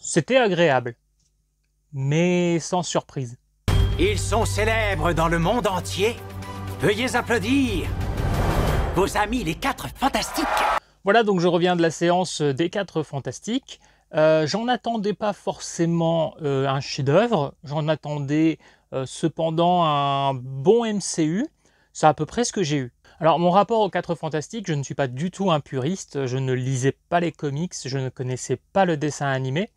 C'était agréable, mais sans surprise. Ils sont célèbres dans le monde entier. Veuillez applaudir vos amis les 4 Fantastiques. Voilà, donc je reviens de la séance des 4 Fantastiques. J'en attendais pas forcément un chef-d'œuvre, j'en attendais cependant un bon MCU. C'est à peu près ce que j'ai eu. Alors mon rapport aux 4 Fantastiques, je ne suis pas du tout un puriste, je ne lisais pas les comics, je ne connaissais pas le dessin animé.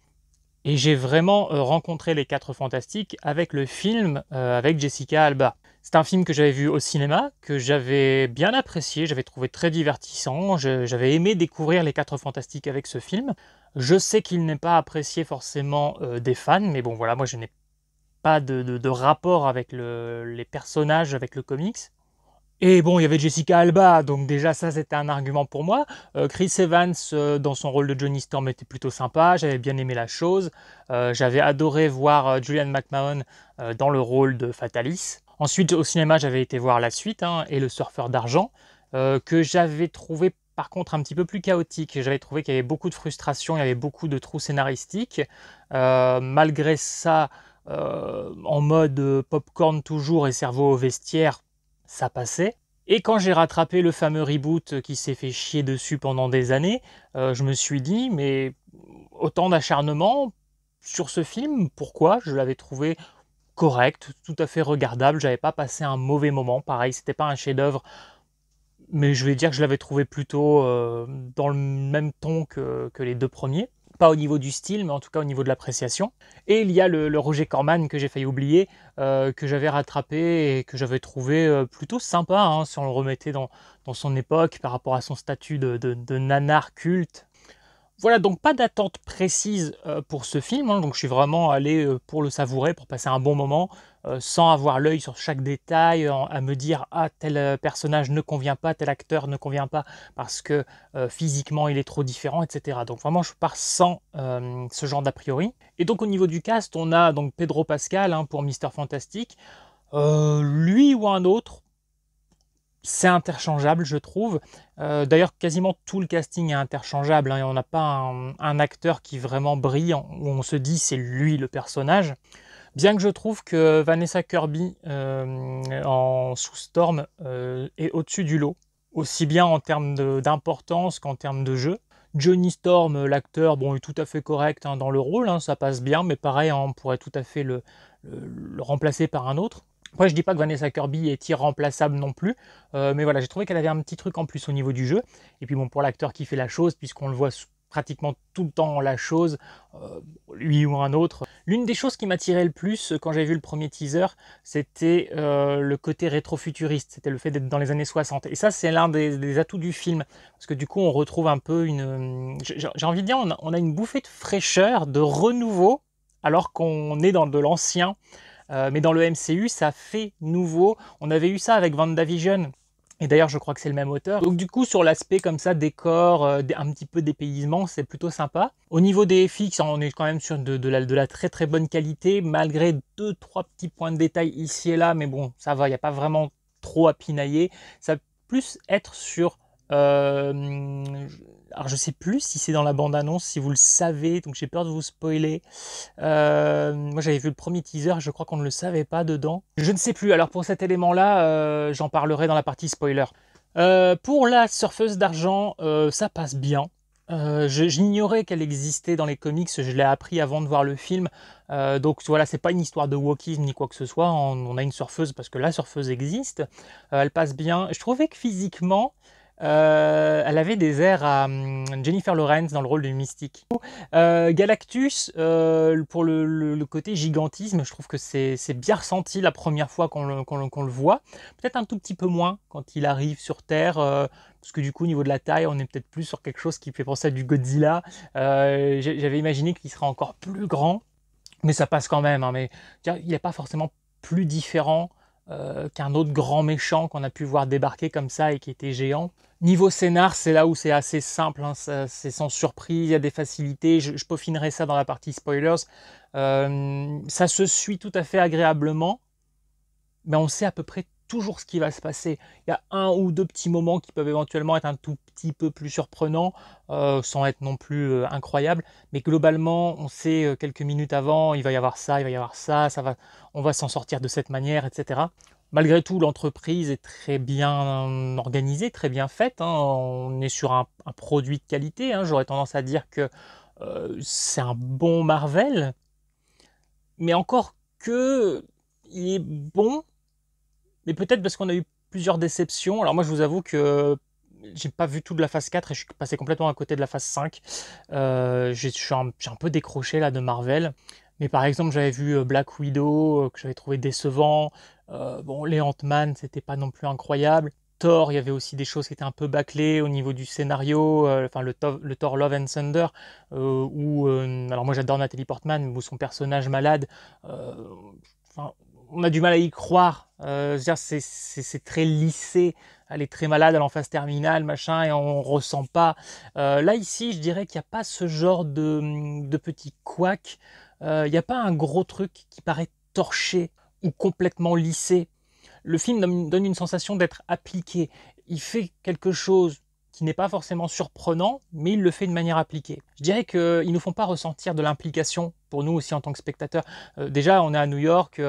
Et j'ai vraiment rencontré les 4 Fantastiques avec le film avec Jessica Alba. C'est un film que j'avais vu au cinéma, que j'avais bien apprécié, j'avais trouvé très divertissant, j'avais aimé découvrir les 4 Fantastiques avec ce film. Je sais qu'il n'est pas apprécié forcément des fans, mais bon voilà, moi je n'ai pas de rapport avec les personnages, avec le comics. Et bon, il y avait Jessica Alba, donc déjà ça c'était un argument pour moi. Chris Evans dans son rôle de Johnny Storm était plutôt sympa, j'avais bien aimé la chose. J'avais adoré voir Julian McMahon dans le rôle de Fatalis. Ensuite au cinéma j'avais été voir la suite, et le Surfeur d'argent, que j'avais trouvé par contre un petit peu plus chaotique. J'avais trouvé qu'il y avait beaucoup de frustration, il y avait beaucoup de trous scénaristiques. Malgré ça, en mode popcorn toujours et cerveau au vestiaire, ça passait. Et quand j'ai rattrapé le fameux reboot qui s'est fait chier dessus pendant des années, je me suis dit, mais autant d'acharnement sur ce film, pourquoi? Je l'avais trouvé correct, tout à fait regardable, j'avais pas passé un mauvais moment, pareil, c'était pas un chef-d'œuvre, mais je vais dire que je l'avais trouvé plutôt dans le même ton que les 2 premiers. Pas au niveau du style, mais en tout cas au niveau de l'appréciation. Et il y a le Roger Corman que j'ai failli oublier, que j'avais rattrapé et que j'avais trouvé plutôt sympa, si on le remettait dans son époque par rapport à son statut de nanar culte. Voilà, donc pas d'attente précise pour ce film, donc je suis vraiment allé pour le savourer, pour passer un bon moment, sans avoir l'œil sur chaque détail, à me dire ah tel personnage ne convient pas, tel acteur ne convient pas parce que physiquement il est trop différent, etc. Donc vraiment je pars sans ce genre d'a priori. Et donc au niveau du cast, on a donc Pedro Pascal pour Mister Fantastic, lui ou un autre. C'est interchangeable, je trouve. D'ailleurs, quasiment tout le casting est interchangeable. Et on n'a pas un acteur qui vraiment brille, où on se dit c'est lui le personnage. Bien que je trouve que Vanessa Kirby en Sue Storm est au-dessus du lot, aussi bien en termes d'importance qu'en termes de jeu. Johnny Storm, l'acteur, bon, est tout à fait correct dans le rôle, ça passe bien, mais pareil, on pourrait tout à fait le remplacer par un autre. Après, je dis pas que Vanessa Kirby est irremplaçable non plus, mais voilà, j'ai trouvé qu'elle avait un petit truc en plus au niveau du jeu. Et puis bon, pour l'acteur qui fait la chose, puisqu'on le voit pratiquement tout le temps la chose, lui ou un autre. L'une des choses qui m'attirait le plus quand j'ai vu le premier teaser, c'était le côté rétro-futuriste, c'était le fait d'être dans les années 60. Et ça, c'est l'un des atouts du film, parce que du coup, on retrouve un peu j'ai envie de dire, on a une bouffée de fraîcheur, de renouveau, alors qu'on est dans de l'ancien. Mais dans le MCU, ça fait nouveau. On avait eu ça avec WandaVision. Et d'ailleurs, je crois que c'est le même auteur. Donc du coup, sur l'aspect comme ça, décor, un petit peu dépaysement, c'est plutôt sympa. Au niveau des FX, on est quand même sur de la très très bonne qualité, malgré 2-3 petits points de détail ici et là. Mais bon, ça va, il n'y a pas vraiment trop à pinailler. Ça va plus être sur... alors je sais plus si c'est dans la bande-annonce, si vous le savez, donc j'ai peur de vous spoiler. Moi j'avais vu le premier teaser, je crois qu'on ne le savait pas dedans. Je ne sais plus, alors pour cet élément-là, j'en parlerai dans la partie spoiler. Pour la surfeuse d'argent, ça passe bien. J'ignorais qu'elle existait dans les comics, je l'ai appris avant de voir le film. Donc voilà, c'est pas une histoire de wokisme ni quoi que ce soit. On a une surfeuse parce que la surfeuse existe. Elle passe bien. Je trouvais que physiquement, elle avait des airs à Jennifer Lawrence dans le rôle de Mystique. Galactus, pour le côté gigantisme, je trouve que c'est bien ressenti la première fois qu'on le voit. Peut-être un tout petit peu moins quand il arrive sur Terre, parce que du coup, au niveau de la taille, on est peut-être plus sur quelque chose qui fait penser à du Godzilla. J'avais imaginé qu'il serait encore plus grand, mais ça passe quand même. Mais il n'est pas forcément plus différent qu'un autre grand méchant qu'on a pu voir débarquer comme ça et qui était géant. Niveau scénar, c'est là où c'est assez simple, c'est sans surprise, il y a des facilités, je peaufinerai ça dans la partie spoilers. Ça se suit tout à fait agréablement, mais on sait à peu près toujours ce qui va se passer. Il y a un ou deux petits moments qui peuvent éventuellement être un tout petit peu plus surprenants, sans être non plus incroyables. Mais globalement, on sait quelques minutes avant, il va y avoir ça, il va y avoir ça, on va s'en sortir de cette manière, etc. Malgré tout, l'entreprise est très bien organisée, très bien faite, hein. On est sur un produit de qualité, hein. J'aurais tendance à dire que c'est un bon Marvel, mais encore que il est bon, mais peut-être parce qu'on a eu plusieurs déceptions. Alors moi, je vous avoue que j'ai pas vu tout de la phase 4 et je suis passé complètement à côté de la phase 5. J'ai un peu décroché là de Marvel. Mais par exemple, j'avais vu Black Widow, que j'avais trouvé décevant. Bon, les Ant-Man, c'était pas non plus incroyable. Thor, il y avait aussi des choses qui étaient un peu bâclées au niveau du scénario, enfin le Thor Love and Thunder, alors moi j'adore Natalie Portman, où son personnage malade, euh, enfin, on a du mal à y croire. C'est très lissé, elle est très malade, elle est en phase terminale, machin, et on ressent pas. Là ici, je dirais qu'il n'y a pas ce genre de petit couac, il n'y a pas un gros truc qui paraît torché ou complètement lissé. Le film donne une sensation d'être appliqué. Il fait quelque chose qui n'est pas forcément surprenant, mais il le fait de manière appliquée. Je dirais qu'ils ne nous font pas ressentir de l'implication pour nous aussi en tant que spectateurs. Déjà, on est à New York,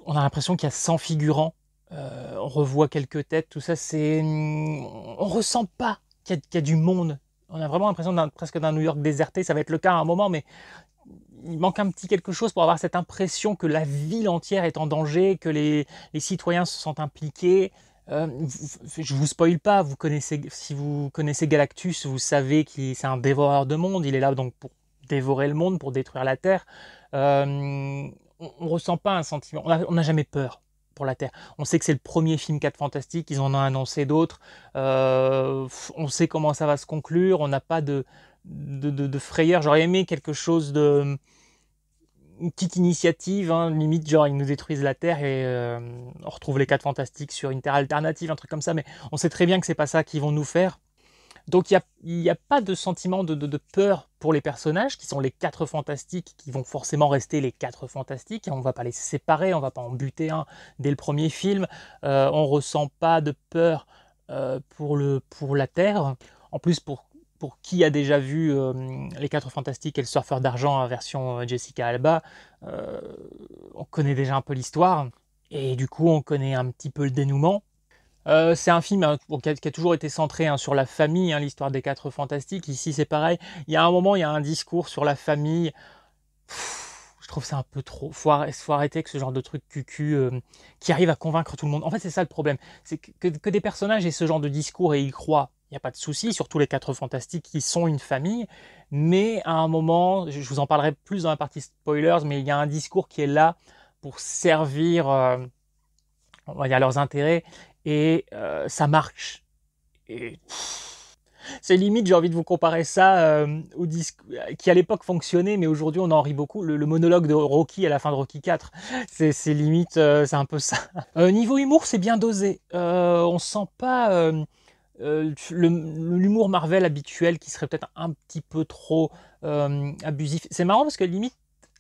on a l'impression qu'il y a 100 figurants, on revoit quelques têtes, tout ça, on ressent pas qu'il y a du monde. On a vraiment l'impression presque d'un New York déserté, ça va être le cas à un moment, mais il manque un petit quelque chose pour avoir cette impression que la ville entière est en danger, que les citoyens se sentent impliqués. Je vous spoil pas, si vous connaissez Galactus, vous savez que c'est un dévoreur de monde, il est là donc pour dévorer le monde, pour détruire la Terre. On ressent pas un sentiment, on n'a jamais peur pour la Terre. On sait que c'est le premier film 4 Fantastiques, ils en ont annoncé d'autres, on sait comment ça va se conclure, on n'a pas de frayeur. J'aurais aimé quelque chose une petite initiative, hein, limite genre ils nous détruisent la Terre et on retrouve les 4 Fantastiques sur une Terre alternative, un truc comme ça, mais on sait très bien que c'est pas ça qu'ils vont nous faire. Donc il n'y a pas de sentiment de peur pour les personnages, qui sont les 4 Fantastiques, qui vont forcément rester les 4 Fantastiques, on ne va pas les séparer, on ne va pas en buter un dès le premier film, on ne ressent pas de peur pour la Terre. En plus, pour qui a déjà vu les 4 Fantastiques et le Surfeur d'Argent en version Jessica Alba, on connaît déjà un peu l'histoire, et du coup on connaît un petit peu le dénouement. C'est un film qui a toujours été centré sur la famille, hein, l'histoire des 4 Fantastiques. Ici c'est pareil, il y a un moment, il y a un discours sur la famille. Je trouve ça un peu trop. Faut arrêter avec ce genre de truc cucu qui arrive à convaincre tout le monde. En fait, c'est ça le problème. C'est que des personnages aient ce genre de discours et y croient. Il n'y a pas de souci, surtout les 4 Fantastiques qui sont une famille. Mais à un moment, je vous en parlerai plus dans la partie spoilers, mais il y a un discours qui est là pour servir, on va dire, leurs intérêts. Et ça marche. Et c'est limite, j'ai envie de vous comparer ça au disque qui à l'époque fonctionnait, mais aujourd'hui on en rit beaucoup. Le monologue de Rocky à la fin de Rocky 4, c'est limite, c'est un peu ça. Niveau humour, c'est bien dosé. On sent pas l'humour Marvel habituel qui serait peut-être un petit peu trop abusif. C'est marrant parce que limite,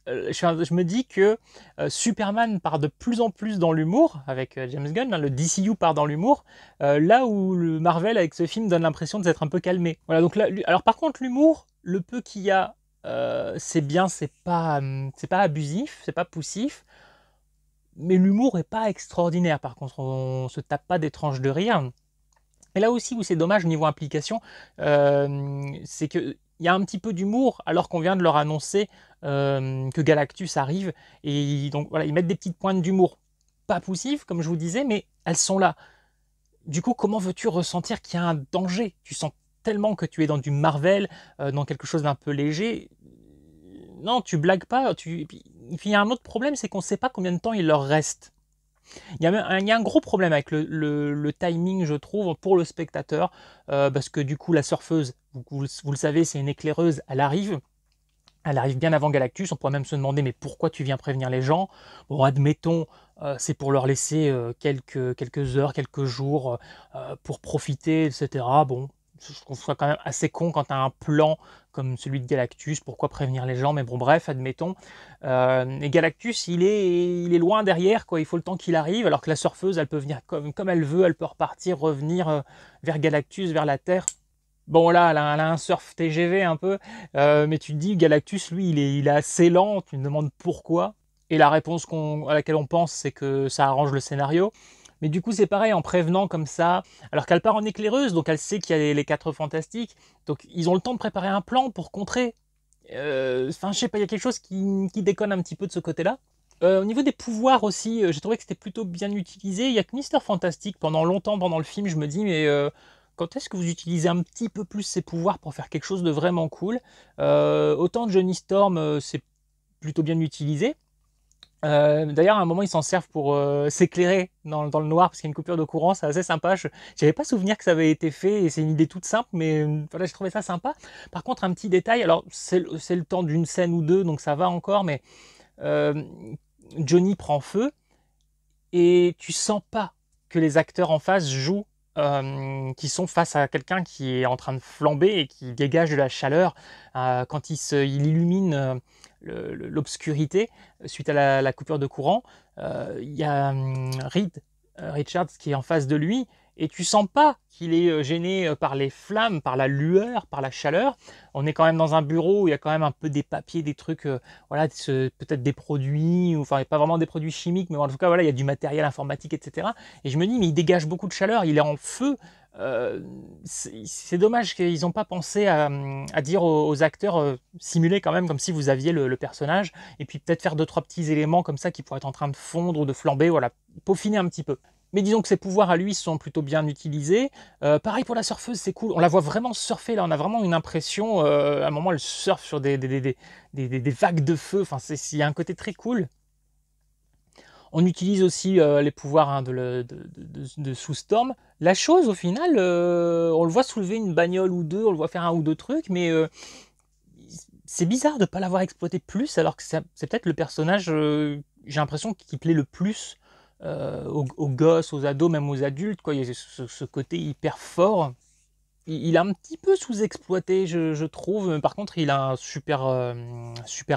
je me dis que Superman part de plus en plus dans l'humour avec James Gunn, hein, le DCU part dans l'humour, là où le Marvel avec ce film donne l'impression de s'être un peu calmé. Voilà, donc là, alors par contre l'humour, le peu qu'il y a, c'est bien, c'est pas abusif, c'est pas poussif, mais l'humour est pas extraordinaire. Par contre, on se tape pas des tranches de rire. Et là aussi où c'est dommage au niveau implication, c'est que il y a un petit peu d'humour alors qu'on vient de leur annoncer que Galactus arrive, et donc voilà, ils mettent des petites pointes d'humour, pas poussives comme je vous disais, mais elles sont là. Du coup, comment veux-tu ressentir qu'il y a un danger? Tu sens tellement que tu es dans du Marvel, dans quelque chose d'un peu léger. Non, tu blagues pas. Et puis il y a un autre problème, c'est qu'on ne sait pas combien de temps il leur reste. Il y a un gros problème avec le timing, je trouve, pour le spectateur, parce que du coup, la surfeuse, vous le savez, c'est une éclaireuse, elle arrive bien avant Galactus. On pourrait même se demander, mais pourquoi tu viens prévenir les gens? Bon, admettons, c'est pour leur laisser quelques heures, quelques jours, pour profiter, etc. Bon, je trouve ça quand même assez con quand tu as un plan comme celui de Galactus, pourquoi prévenir les gens, mais bon bref, admettons. Et Galactus, il est loin derrière, quoi. Il faut le temps qu'il arrive, alors que la surfeuse, elle peut venir comme elle veut, elle peut repartir, revenir vers Galactus, vers la Terre. Bon là, elle a un surf TGV un peu, mais tu te dis, Galactus, lui, il est assez lent, tu te demandes pourquoi. Et la réponse à laquelle on pense, c'est que ça arrange le scénario. Mais du coup, c'est pareil, en prévenant comme ça, alors qu'elle part en éclaireuse, donc elle sait qu'il y a les 4 fantastiques, donc ils ont le temps de préparer un plan pour contrer. Enfin, je sais pas, il y a quelque chose qui déconne un petit peu de ce côté-là. Au niveau des pouvoirs aussi, j'ai trouvé que c'était plutôt bien utilisé. Il y a que Mister Fantastique, pendant longtemps pendant le film, je me dis, mais quand est-ce que vous utilisez un petit peu plus ces pouvoirs pour faire quelque chose de vraiment cool? Autant Johnny Storm, c'est plutôt bien utilisé. D'ailleurs, à un moment, ils s'en servent pour s'éclairer dans le noir parce qu'il y a une coupure de courant, c'est assez sympa. Je n'avais pas souvenir que ça avait été fait et c'est une idée toute simple, mais voilà, j'ai trouvé ça sympa. Par contre, un petit détail, alors c'est le temps d'une scène ou deux, donc ça va encore, mais Johnny prend feu et tu sens pas que les acteurs en face jouent. Qui sont face à quelqu'un qui est en train de flamber et qui dégage de la chaleur quand il illumine l'obscurité suite à la coupure de courant. Il y a Richards qui est en face de lui et tu sens pas qu'il est gêné par les flammes, par la lueur, par la chaleur. On est quand même dans un bureau où il y a quand même un peu des papiers, des trucs, voilà, peut-être des produits, enfin pas vraiment des produits chimiques, mais en tout cas voilà, il y a du matériel informatique, etc. Et je me dis, mais il dégage beaucoup de chaleur, il est en feu. C'est dommage qu'ils n'ont pas pensé à dire aux acteurs, simuler quand même comme si vous aviez le personnage, et puis peut-être faire 2-3 petits éléments comme ça qui pourraient être en train de fondre ou de flamber, voilà, peaufiner un petit peu. Mais disons que ses pouvoirs à lui sont plutôt bien utilisés. Pareil pour la surfeuse, c'est cool. On la voit vraiment surfer, là, on a vraiment une impression, à un moment elle surfe sur des vagues de feu, enfin, il y a un côté très cool. On utilise aussi les pouvoirs hein, de Sue Storm. La chose, au final, on le voit soulever une bagnole ou deux, on le voit faire un ou deux trucs, mais c'est bizarre de ne pas l'avoir exploité plus, alors que c'est peut-être le personnage, j'ai l'impression, qui plaît le plus aux gosses, aux ados, même aux adultes, quoi. Il y a ce côté hyper fort. Il est un petit peu sous-exploité, je trouve. Par contre, il a un super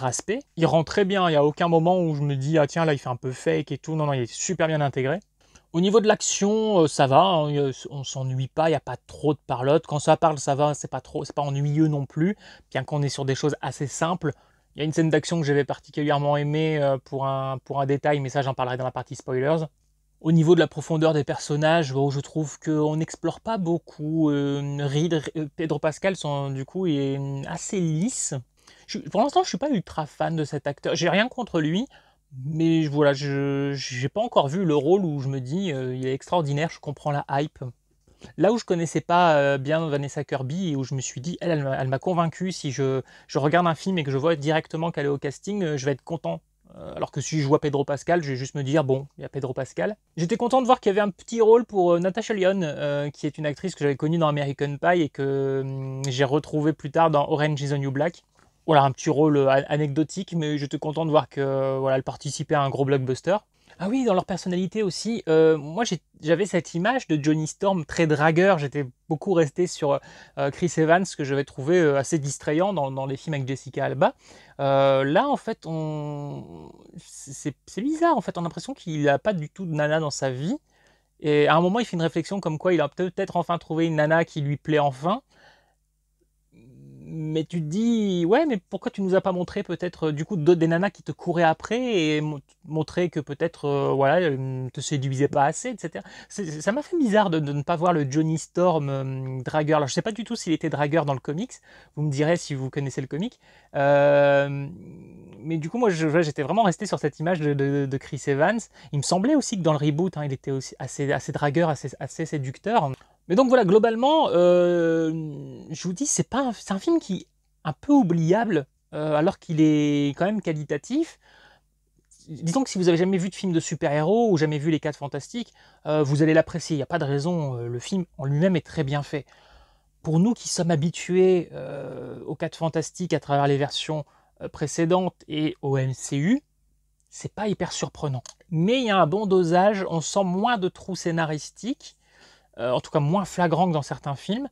aspect. Il rend très bien. Il n'y a aucun moment où je me dis, ah tiens, là, il fait un peu fake et tout. Non, non, il est super bien intégré. Au niveau de l'action, ça va. Hein, on s'ennuie pas. Il n'y a pas trop de parlotte. Quand ça parle, ça va. C'est pas ennuyeux non plus. Bien qu'on est sur des choses assez simples. Il y a une scène d'action que j'avais particulièrement aimée pour un détail, mais ça, j'en parlerai dans la partie spoilers. Au niveau de la profondeur des personnages, je trouve qu'on n'explore pas beaucoup. Pedro Pascal, du coup, est assez lisse. Pour l'instant, je ne suis pas ultra fan de cet acteur. J'ai rien contre lui, mais voilà, je n'ai pas encore vu le rôle où je me dis il est extraordinaire, je comprends la hype. Là où je connaissais pas bien Vanessa Kirby et où je me suis dit, elle m'a convaincu, si je regarde un film et que je vois directement qu'elle est au casting, je vais être content. Alors que si je vois Pedro Pascal, je vais juste me dire, bon, il y a Pedro Pascal. J'étais content de voir qu'il y avait un petit rôle pour Natasha Lyonne, qui est une actrice que j'avais connue dans American Pie et que j'ai retrouvée plus tard dans Orange is the New Black. Voilà, un petit rôle anecdotique, mais j'étais content de voir que voilà, elle participait à un gros blockbuster. Ah oui, dans leur personnalité aussi, moi j'avais cette image de Johnny Storm très dragueur, j'étais beaucoup resté sur Chris Evans, que j'avais trouvé assez distrayant dans les films avec Jessica Alba. Là en fait, c'est bizarre, en fait, on a l'impression qu'il n'a pas du tout de nana dans sa vie, et à un moment il fait une réflexion comme quoi il a peut-être enfin trouvé une nana qui lui plaît enfin. Mais tu te dis, ouais, mais pourquoi tu nous as pas montré peut-être du coup des nanas qui te couraient après et montrer que peut-être voilà, te séduisaient pas assez, etc. Ça m'a fait bizarre de ne pas voir le Johnny Storm dragueur. Alors je sais pas du tout s'il était dragueur dans le comics. Vous me direz si vous connaissez le comic. Mais du coup moi j'étais vraiment resté sur cette image de Chris Evans. Il me semblait aussi que dans le reboot, hein, il était aussi assez dragueur, assez séducteur. Mais donc voilà, globalement, je vous dis, c'est un film qui est un peu oubliable, alors qu'il est quand même qualitatif. Disons que si vous avez jamais vu de film de super-héros ou jamais vu Les 4 Fantastiques, vous allez l'apprécier, il n'y a pas de raison, le film en lui-même est très bien fait. Pour nous qui sommes habitués aux 4 Fantastiques à travers les versions précédentes et au MCU, c'est pas hyper surprenant. Mais il y a un bon dosage, on sent moins de trous scénaristiques, en tout cas moins flagrant que dans certains films,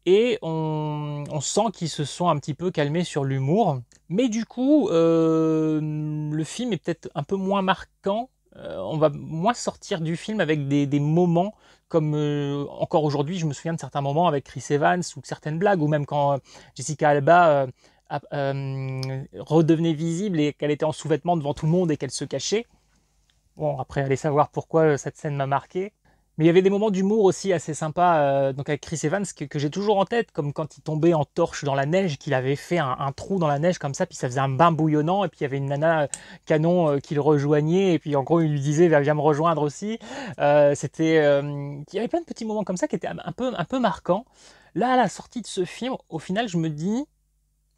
et on sent qu'ils se sont un petit peu calmés sur l'humour. Mais du coup, le film est peut-être un peu moins marquant. On va moins sortir du film avec des moments comme encore aujourd'hui, je me souviens de certains moments avec Chris Evans ou certaines blagues, ou même quand Jessica Alba redevenait visible et qu'elle était en sous-vêtements devant tout le monde et qu'elle se cachait. Bon, après, allez savoir pourquoi cette scène m'a marqué. Mais il y avait des moments d'humour aussi assez sympas, donc avec Chris Evans, que j'ai toujours en tête, comme quand il tombait en torche dans la neige, qu'il avait fait un trou dans la neige comme ça, puis ça faisait un bain bouillonnant, et puis il y avait une nana canon qui le rejoignait, et puis en gros il lui disait viens me rejoindre aussi. Il y avait plein de petits moments comme ça qui étaient un peu marquants. Là, à la sortie de ce film, au final, je me dis,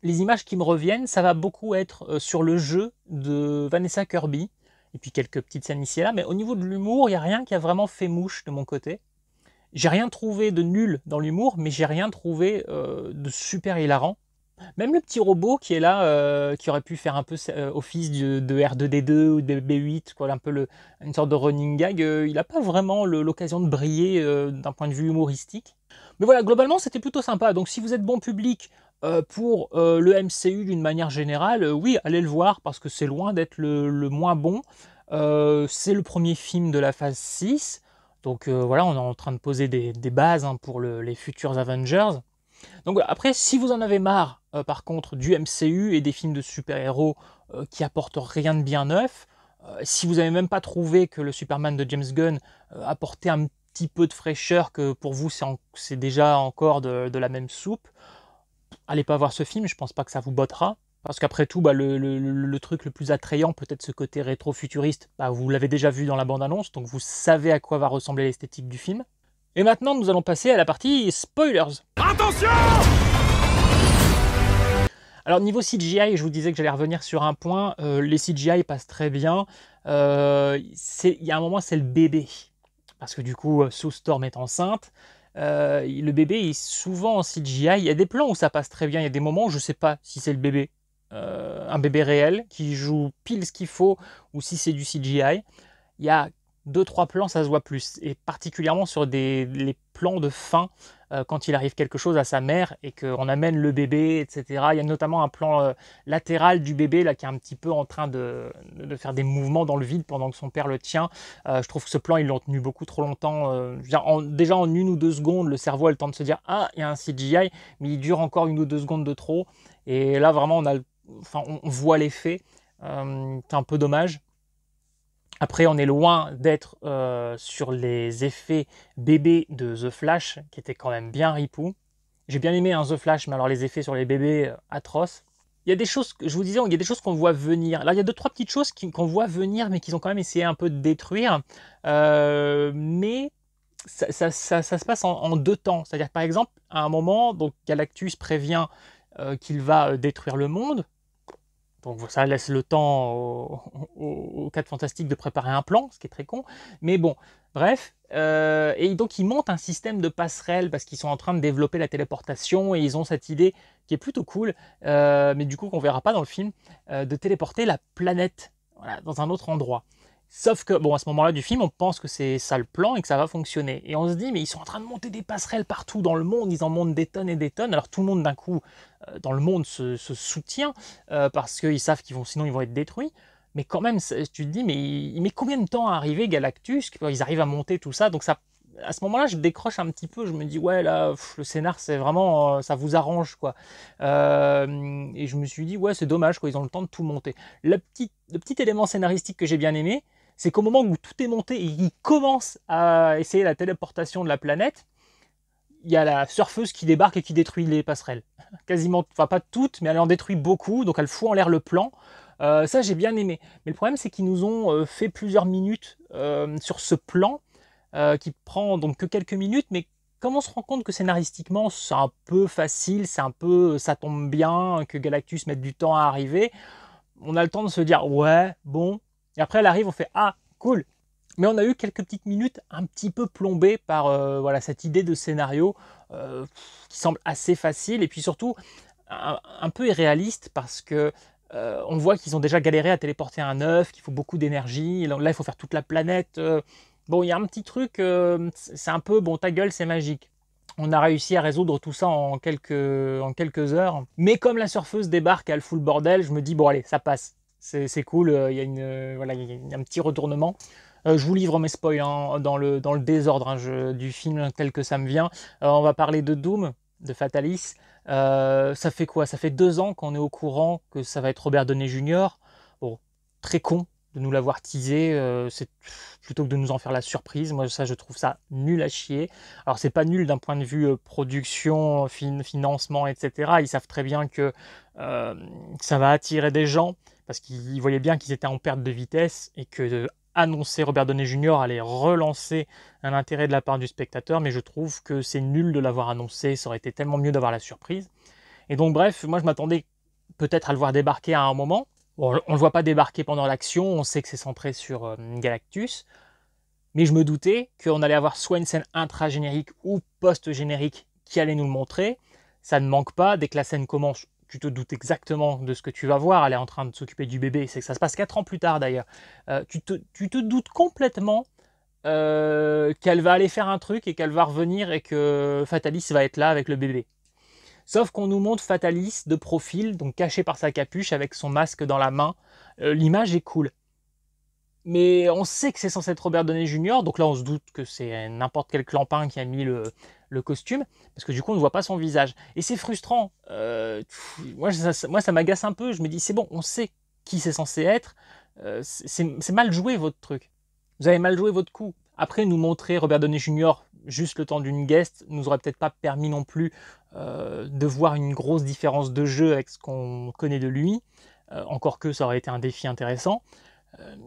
les images qui me reviennent, ça va beaucoup être sur le jeu de Vanessa Kirby, et puis quelques petites scènes ici et là, mais au niveau de l'humour, il n'y a rien qui a vraiment fait mouche de mon côté. J'ai rien trouvé de nul dans l'humour, mais j'ai rien trouvé de super hilarant. Même le petit robot qui est là, qui aurait pu faire un peu office de R2D2 ou de B8, quoi, un peu une sorte de running gag, il n'a pas vraiment l'occasion de briller d'un point de vue humoristique. Mais voilà, globalement, c'était plutôt sympa. Donc si vous êtes bon public pour le MCU d'une manière générale, oui, allez le voir parce que c'est loin d'être le moins bon. C'est le premier film de la phase 6. Donc voilà, on est en train de poser des bases pour les futurs Avengers. Donc voilà, après, si vous en avez marre, par contre, du MCU et des films de super-héros qui apportent rien de bien neuf, si vous n'avez même pas trouvé que le Superman de James Gunn apportait un petit peu de fraîcheur, que pour vous c'est déjà encore de la même soupe, allez pas voir ce film, je pense pas que ça vous bottera. Parce qu'après tout, bah, le truc le plus attrayant, peut-être ce côté rétro-futuriste, bah, vous l'avez déjà vu dans la bande-annonce, donc vous savez à quoi va ressembler l'esthétique du film. Et maintenant, nous allons passer à la partie spoilers. Attention! Alors niveau CGI, je vous disais que j'allais revenir sur un point, les CGI passent très bien. Il y a un moment, c'est le bébé. Parce que du coup, Sue Storm est enceinte. Le bébé est souvent en CGI. Il y a des plans où ça passe très bien, il y a des moments où je ne sais pas si c'est le bébé. Un bébé réel qui joue pile ce qu'il faut ou si c'est du CGI. Il y a 2-3 plans, ça se voit plus, et particulièrement sur les plans de fin, quand il arrive quelque chose à sa mère et qu'on amène le bébé, etc. Il y a notamment un plan latéral du bébé là, qui est un petit peu en train de faire des mouvements dans le vide pendant que son père le tient. Je trouve que ce plan, ils l'ont tenu beaucoup trop longtemps. Déjà en 1 ou 2 secondes, le cerveau a le temps de se dire « Ah, il y a un CGI », mais il dure encore 1 ou 2 secondes de trop. Et là, vraiment, on voit l'effet. C'est un peu dommage. Après, on est loin d'être sur les effets bébés de The Flash, qui étaient quand même bien ripou. J'ai bien aimé The Flash, mais alors les effets sur les bébés, atroces. Il y a des choses, je vous disais, il y a des choses qu'on voit venir. Alors il y a 2-3 petites choses qu'on voit venir, mais qu'ils ont quand même essayé un peu de détruire. Mais ça se passe en 2 temps. C'est-à-dire que par exemple, à un moment, donc Galactus prévient qu'il va détruire le monde. Donc ça laisse le temps aux 4 Fantastiques de préparer un plan, ce qui est très con. Mais bon, bref. Et donc ils montent un système de passerelle parce qu'ils sont en train de développer la téléportation et ils ont cette idée qui est plutôt cool, mais du coup qu'on verra pas dans le film, de téléporter la planète, voilà, dans un autre endroit. Sauf que, bon, à ce moment-là du film, on pense que c'est ça le plan et que ça va fonctionner. Et on se dit, mais ils sont en train de monter des passerelles partout dans le monde, ils en montent des tonnes et des tonnes. Alors tout le monde, d'un coup, dans le monde, se soutient parce qu'ils savent sinon ils vont être détruits. Mais quand même, tu te dis, mais il met combien de temps à arriver Galactus? Ils arrivent à monter tout ça. Donc ça, à ce moment-là, je décroche un petit peu. Je me dis, ouais, là, le scénar, c'est vraiment, ça vous arrange, quoi. Et je me suis dit, ouais, c'est dommage, quoi. Ils ont le temps de tout monter. Le petit élément scénaristique que j'ai bien aimé, c'est qu'au moment où tout est monté et ils commencent à essayer la téléportation de la planète, il y a la surfeuse qui débarque et qui détruit les passerelles. Quasiment, enfin pas toutes, mais elle en détruit beaucoup, donc elle fout en l'air le plan. Ça, j'ai bien aimé. Mais le problème, c'est qu'ils nous ont fait plusieurs minutes sur ce plan, qui prend donc que quelques minutes, mais comme on se rend compte que scénaristiquement, c'est un peu facile, ça tombe bien, que Galactus mette du temps à arriver, on a le temps de se dire, ouais, bon. Et après, elle arrive, on fait, ah, cool. Mais on a eu quelques petites minutes un petit peu plombées par voilà, cette idée de scénario qui semble assez facile et puis surtout un peu irréaliste parce que on voit qu'ils ont déjà galéré à téléporter un œuf, qu'il faut beaucoup d'énergie. Là, il faut faire toute la planète. Bon, il y a un petit truc, c'est un peu, bon, ta gueule, c'est magique. On a réussi à résoudre tout ça en quelques heures. Mais comme la surfeuse débarque, elle fout le bordel, je me dis, bon allez, ça passe. C'est cool, il y a voilà, il y a un petit retournement. Je vous livre mes spoils hein, dans le désordre hein, du film tel que ça me vient. On va parler de Doom, de Fatalis. Ça fait quoi? Ça fait 2 ans qu'on est au courant que ça va être Robert Downey Jr. Bon, très con de nous l'avoir teasé, c'est plutôt que de nous en faire la surprise. Moi, ça, je trouve ça nul à chier. Alors, c'est pas nul d'un point de vue production, financement, etc. Ils savent très bien que ça va attirer des gens parce qu'ils voyaient bien qu'ils étaient en perte de vitesse et que annoncer Robert Downey Jr. allait relancer un intérêt de la part du spectateur, mais je trouve que c'est nul de l'avoir annoncé. Ça aurait été tellement mieux d'avoir la surprise. Et donc, bref, moi, je m'attendais peut-être à le voir débarquer à un moment. Bon, on ne le voit pas débarquer pendant l'action, on sait que c'est centré sur Galactus, mais je me doutais qu'on allait avoir soit une scène intra-générique ou post-générique qui allait nous le montrer. Ça ne manque pas, dès que la scène commence, tu te doutes exactement de ce que tu vas voir. Elle est en train de s'occuper du bébé, c'est que ça se passe 4 ans plus tard d'ailleurs. Tu te doutes complètement qu'elle va aller faire un truc et qu'elle va revenir et que Fatalis va être là avec le bébé. Sauf qu'on nous montre Fatalis de profil, donc caché par sa capuche avec son masque dans la main. L'image est cool. Mais on sait que c'est censé être Robert Downey Jr., donc là on se doute que c'est n'importe quel clampin qui a mis le costume, parce que du coup on ne voit pas son visage. Et c'est frustrant. Moi ça m'agace un peu, je me dis c'est bon, on sait qui c'est censé être, c'est mal joué votre truc. Vous avez mal joué votre coup. Après nous montrer Robert Downey Jr. juste le temps d'une guest nous aurait peut-être pas permis non plus de voir une grosse différence de jeu avec ce qu'on connaît de lui, encore que ça aurait été un défi intéressant.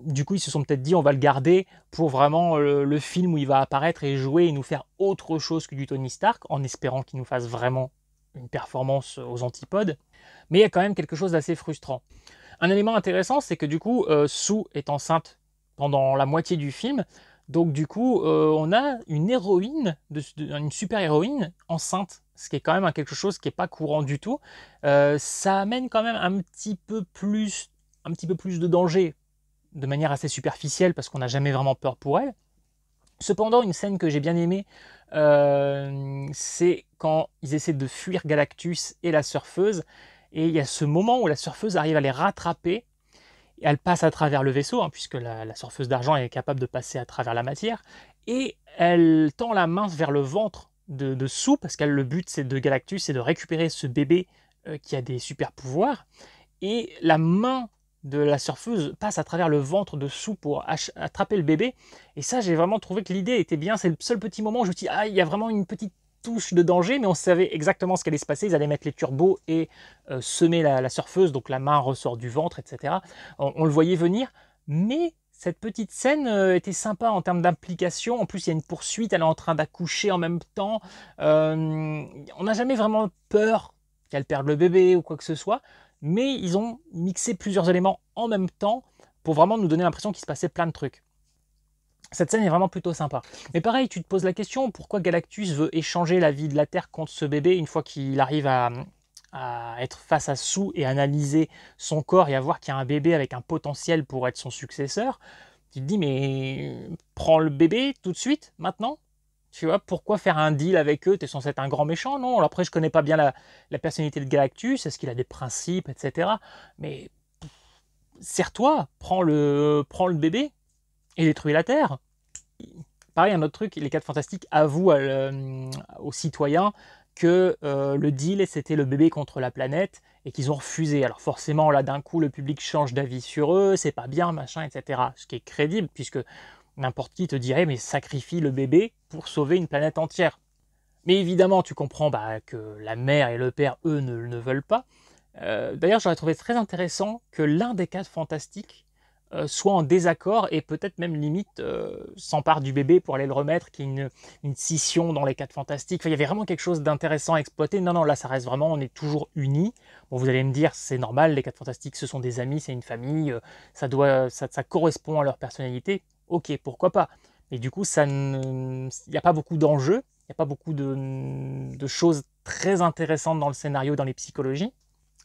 Du coup, ils se sont peut-être dit on va le garder pour vraiment le film où il va apparaître et jouer et nous faire autre chose que du Tony Stark, en espérant qu'il nous fasse vraiment une performance aux antipodes. Mais il y a quand même quelque chose d'assez frustrant. Un élément intéressant, c'est que du coup, Sue est enceinte pendant la moitié du film. Donc du coup, on a une héroïne, une super-héroïne enceinte, ce qui est quand même quelque chose qui n'est pas courant du tout. Ça amène quand même un petit peu plus de danger de manière assez superficielle parce qu'on n'a jamais vraiment peur pour elle. Cependant, une scène que j'ai bien aimée, c'est quand ils essaient de fuir Galactus et la surfeuse. Et il y a ce moment où la surfeuse arrive à les rattraper. Elle passe à travers le vaisseau, hein, puisque la surfeuse d'argent est capable de passer à travers la matière. Et elle tend la main vers le ventre de Sue, parce que le but de Galactus, c'est de récupérer ce bébé qui a des super pouvoirs. Et la main de la surfeuse passe à travers le ventre de Sue pour attraper le bébé. Et ça, j'ai vraiment trouvé que l'idée était bien. C'est le seul petit moment où je me dis, ah, il y a vraiment une petite touche de danger, mais on savait exactement ce qui allait se passer. Ils allaient mettre les turbos et semer la surfeuse, donc la main ressort du ventre, etc. On le voyait venir, mais cette petite scène était sympa en termes d'implication. En plus, il y a une poursuite, elle est en train d'accoucher en même temps. On n'a jamais vraiment peur qu'elle perde le bébé ou quoi que ce soit, mais ils ont mixé plusieurs éléments en même temps pour vraiment nous donner l'impression qu'il se passait plein de trucs. Cette scène est vraiment plutôt sympa. Mais pareil, tu te poses la question, pourquoi Galactus veut échanger la vie de la Terre contre ce bébé une fois qu'il arrive à être face à Sue et analyser son corps et à voir qu'il y a un bébé avec un potentiel pour être son successeur. Tu te dis, mais prends le bébé tout de suite, maintenant. Tu vois, pourquoi faire un deal avec eux? Tu es censé être un grand méchant, non? Alors après, je connais pas bien la personnalité de Galactus, est-ce qu'il a des principes, etc. Mais serre-toi, prends le bébé et détruis la Terre. Pareil, un autre truc, les 4 Fantastiques avouent aux citoyens que le deal, c'était le bébé contre la planète et qu'ils ont refusé. Alors forcément, là, d'un coup, le public change d'avis sur eux, c'est pas bien, machin, etc. Ce qui est crédible, puisque n'importe qui te dirait, mais sacrifie le bébé pour sauver une planète entière. Mais évidemment, tu comprends que la mère et le père, eux, ne veulent pas. D'ailleurs, j'aurais trouvé très intéressant que l'un des 4 Fantastiques soit en désaccord et peut-être même limite s'empare du bébé pour aller le remettre, qu'il y ait une scission dans les 4 Fantastiques. Enfin, il y avait vraiment quelque chose d'intéressant à exploiter. Non, là, ça reste vraiment, on est toujours unis. Bon, vous allez me dire, c'est normal, les 4 Fantastiques, ce sont des amis, c'est une famille, ça correspond à leur personnalité. Ok, pourquoi pas. Mais du coup, il n'y a pas beaucoup d'enjeux, il n'y a pas beaucoup de choses très intéressantes dans le scénario, dans les psychologies.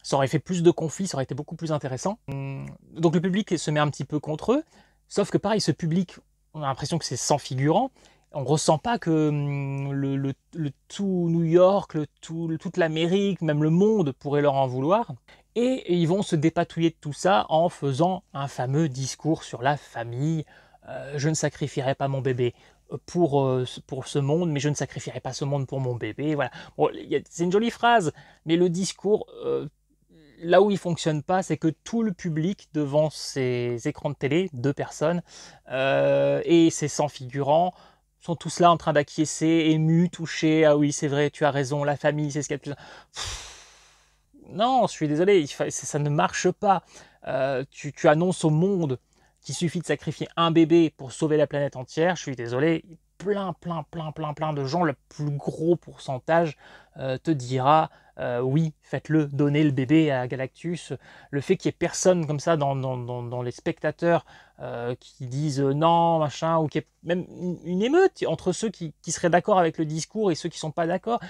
Ça aurait fait plus de conflits, ça aurait été beaucoup plus intéressant. Donc le public se met un petit peu contre eux, sauf que pareil, ce public, on a l'impression que c'est sans figurant, On ressent pas que le tout New York, toute l'Amérique, même le monde pourrait leur en vouloir. Et ils vont se dépatouiller de tout ça en faisant un fameux discours sur la famille. Je ne sacrifierai pas mon bébé pour ce monde, mais je ne sacrifierai pas ce monde pour mon bébé. Voilà. Bon, c'est une jolie phrase, mais le discours, là où il fonctionne pas, c'est que tout le public devant ces écrans de télé, 2 personnes, et ces 100 figurants, sont tous là en train d'acquiescer, émus, touchés. Ah oui, c'est vrai, tu as raison, la famille, c'est ce qu'il y a de plus. Non, je suis désolé, ça ne marche pas. Tu annonces au monde qu'il suffit de sacrifier un bébé pour sauver la planète entière. Je suis désolé, plein de gens, le plus gros pourcentage te dira oui, faites-le, donnez le bébé à Galactus. Le fait qu'il y ait personne comme ça dans les spectateurs qui disent non, machin, ou qu'il y ait même une émeute entre ceux qui seraient d'accord avec le discours et ceux qui ne sont pas d'accord.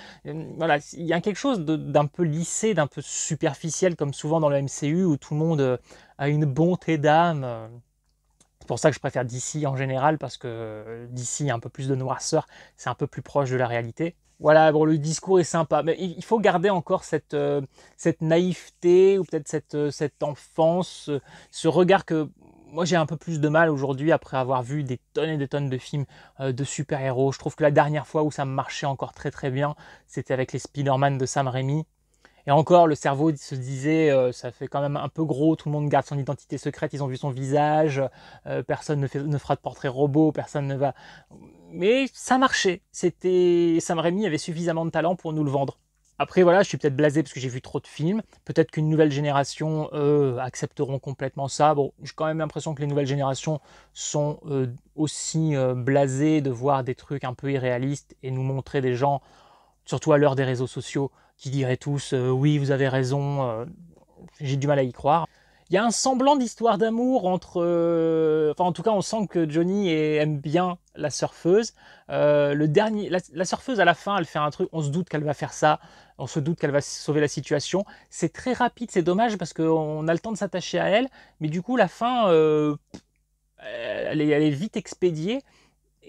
Voilà, il y a quelque chose d'un peu lissé, d'un peu superficiel, comme souvent dans le MCU, où tout le monde a une bonté d'âme. C'est pour ça que je préfère DC en général, parce que DC a un peu plus de noirceur, c'est un peu plus proche de la réalité. Voilà, bon, le discours est sympa, mais il faut garder encore cette naïveté, ou peut-être cette enfance, ce regard que moi j'ai un peu plus de mal aujourd'hui, après avoir vu des tonnes et des tonnes de films de super-héros. Je trouve que la dernière fois où ça marchait encore très très bien, c'était avec les Spider-Man de Sam Raimi. Et encore, le cerveau se disait, ça fait quand même un peu gros, tout le monde garde son identité secrète, ils ont vu son visage, personne ne fera de portrait robot, personne ne va... Mais ça marchait, Sam Raimi avait suffisamment de talent pour nous le vendre. Après voilà, je suis peut-être blasé parce que j'ai vu trop de films, peut-être qu'une nouvelle génération accepteront complètement ça. Bon, j'ai quand même l'impression que les nouvelles générations sont aussi blasées de voir des trucs un peu irréalistes et nous montrer des gens, surtout à l'heure des réseaux sociaux, qui diraient tous oui, vous avez raison, j'ai du mal à y croire. Il y a un semblant d'histoire d'amour entre... enfin, en tout cas, on sent que Johnny aime bien la surfeuse. La surfeuse, à la fin, elle fait un truc, on se doute qu'elle va faire ça, on se doute qu'elle va sauver la situation. C'est très rapide, c'est dommage, parce qu'on a le temps de s'attacher à elle, mais du coup, la fin, elle est vite expédiée.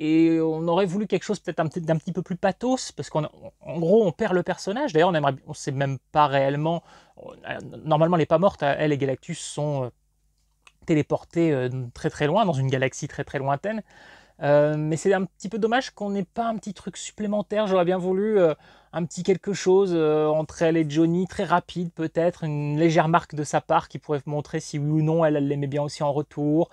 Et on aurait voulu quelque chose peut-être d'un petit peu plus pathos, parce qu'en gros, on perd le personnage. D'ailleurs, on ne sait même pas réellement... Normalement, elle n'est pas morte. Elle et Galactus sont téléportés très très loin, dans une galaxie très très lointaine. Mais c'est un petit peu dommage qu'on n'ait pas un petit truc supplémentaire. J'aurais bien voulu un petit quelque chose entre elle et Johnny, très rapide peut-être, une légère marque de sa part qui pourrait montrer si oui ou non elle l'aimait bien aussi en retour.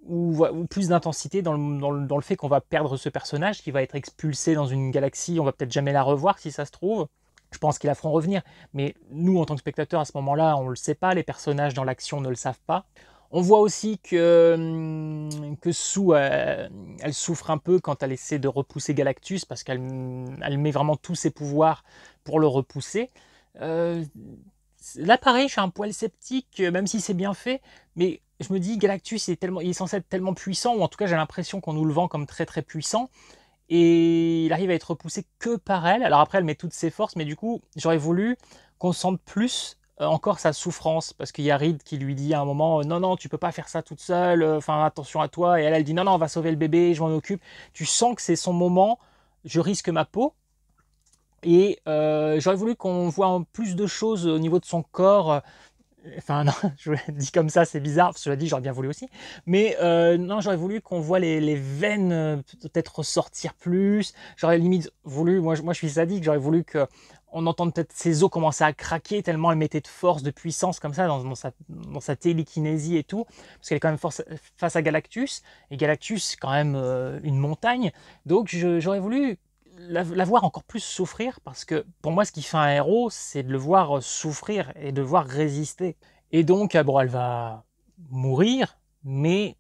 Ou plus d'intensité dans le fait qu'on va perdre ce personnage, qui va être expulsé dans une galaxie, on va peut-être jamais la revoir si ça se trouve. Je pense qu'ils la feront revenir, mais nous en tant que spectateurs à ce moment-là, on ne le sait pas, les personnages dans l'action ne le savent pas. On voit aussi que Sue, elle souffre un peu quand elle essaie de repousser Galactus, parce qu'elle met vraiment tous ses pouvoirs pour le repousser. Là pareil, je suis un poil sceptique, même si c'est bien fait, mais je me dis, Galactus il est censé être tellement puissant, ou en tout cas j'ai l'impression qu'on nous le vend comme très très puissant, et il arrive à être repoussé que par elle. Alors après elle met toutes ses forces, mais du coup j'aurais voulu qu'on sente plus encore sa souffrance, parce qu'il y a Reed qui lui dit à un moment non non, tu peux pas faire ça toute seule, enfin attention à toi, et elle dit non non, on va sauver le bébé, je m'en occupe. Tu sens que c'est son moment, je risque ma peau. Et j'aurais voulu qu'on voit plus de choses au niveau de son corps. Enfin non, je le dis comme ça, c'est bizarre, cela dit, j'aurais bien voulu aussi. Mais non, j'aurais voulu qu'on voit les veines peut-être ressortir plus. J'aurais limite voulu, moi je suis sadique, j'aurais voulu qu'on entende peut-être ses os commencer à craquer tellement elle mettait de force, de puissance comme ça dans sa télékinésie et tout. Parce qu'elle est quand même face à Galactus. Et Galactus, c'est quand même une montagne. Donc j'aurais voulu la voir encore plus souffrir, parce que pour moi ce qui fait un héros, c'est de le voir souffrir et de le voir résister. Et donc bon, elle va mourir, mais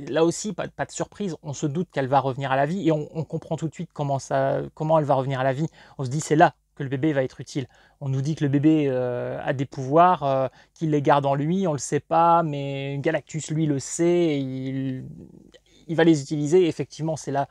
là aussi pas de surprise, on se doute qu'elle va revenir à la vie, et on comprend tout de suite comment elle va revenir à la vie. On se dit c'est là que le bébé va être utile. On nous dit que le bébé a des pouvoirs, qu'il les garde en lui, on le sait pas, mais Galactus lui le sait, et il va les utiliser, et effectivement c'est là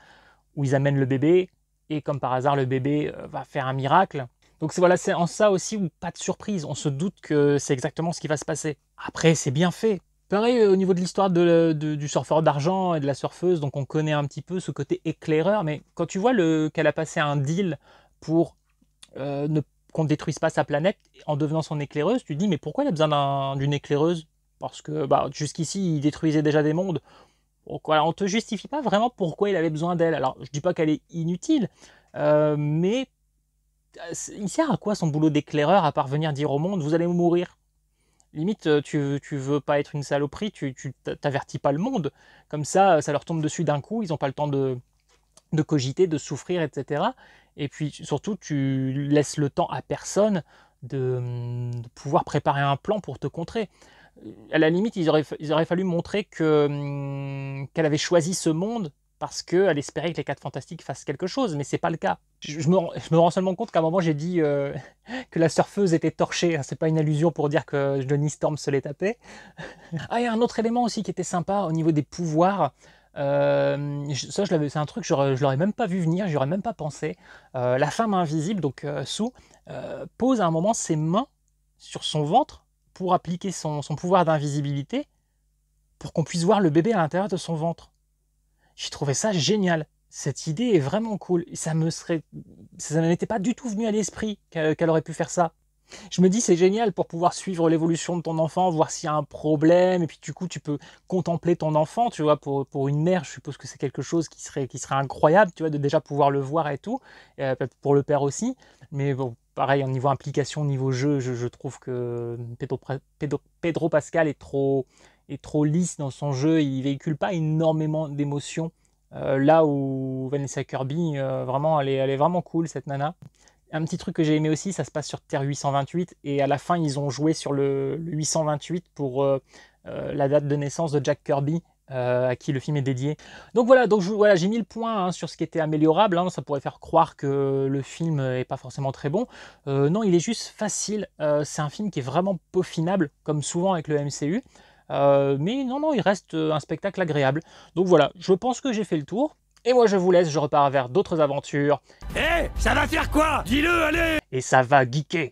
où ils amènent le bébé, et comme par hasard, le bébé va faire un miracle. Donc voilà, c'est en ça aussi où pas de surprise, on se doute que c'est exactement ce qui va se passer. Après, c'est bien fait, Pareil au niveau de l'histoire du surfeur d'argent et de la surfeuse, donc on connaît un petit peu ce côté éclaireur, mais quand tu vois qu'elle a passé un deal pour qu'on ne détruise pas sa planète en devenant son éclaireuse, tu te dis mais pourquoi il a besoin d'une éclaireuse? Parce que bah, jusqu'ici il détruisait déjà des mondes. Donc voilà, on ne te justifie pas vraiment pourquoi il avait besoin d'elle. Alors je dis pas qu'elle est inutile, mais il sert à quoi son boulot d'éclaireur à part venir dire au monde vous allez mourir? Limite, tu veux pas être une saloperie, tu t'avertis pas le monde. Comme ça leur tombe dessus d'un coup, ils n'ont pas le temps de cogiter, de souffrir, etc. Et puis surtout, tu laisses le temps à personne de pouvoir préparer un plan pour te contrer. À la limite, ils auraient fallu montrer qu'elle avait choisi ce monde parce qu'elle espérait que les 4 Fantastiques fassent quelque chose, mais c'est pas le cas. Je me rends seulement compte qu'à un moment j'ai dit que la surfeuse était torchée, c'est pas une allusion pour dire que Johnny Storm se l'est tapé. Ah, il y a un autre élément aussi qui était sympa au niveau des pouvoirs. Ça, c'est un truc, je l'aurais même pas vu venir, j'y aurais même pas pensé. La femme invisible, donc Sue, pose à un moment ses mains sur son ventre pour appliquer son pouvoir d'invisibilité pour qu'on puisse voir le bébé à l'intérieur de son ventre. J'ai trouvé ça génial. Cette idée est vraiment cool. Ça n'était pas du tout venu à l'esprit qu'elle aurait pu faire ça. Je me dis c'est génial pour pouvoir suivre l'évolution de ton enfant, voir s'il y a un problème, et puis du coup tu peux contempler ton enfant, tu vois, pour une mère, je suppose que c'est quelque chose qui serait incroyable, tu vois, de déjà pouvoir le voir et tout, pour le père aussi, mais bon, pareil, au niveau implication, au niveau jeu, je trouve que Pedro Pascal est trop lisse dans son jeu, il véhicule pas énormément d'émotions, là où Vanessa Kirby, vraiment, elle est vraiment cool cette nana. Un petit truc que j'ai aimé aussi, ça se passe sur Terre 828 et à la fin ils ont joué sur le 828 pour la date de naissance de Jack Kirby, à qui le film est dédié. Donc voilà, voilà, j'ai mis le point sur ce qui était améliorable, ça pourrait faire croire que le film est pas forcément très bon. Non, il est juste facile, c'est un film qui est vraiment peaufinable, comme souvent avec le MCU. Mais non, il reste un spectacle agréable. Donc voilà, je pense que j'ai fait le tour. Et moi je vous laisse, je repars vers d'autres aventures. Ça va faire quoi? Dis-le, allez! Et ça va geeker.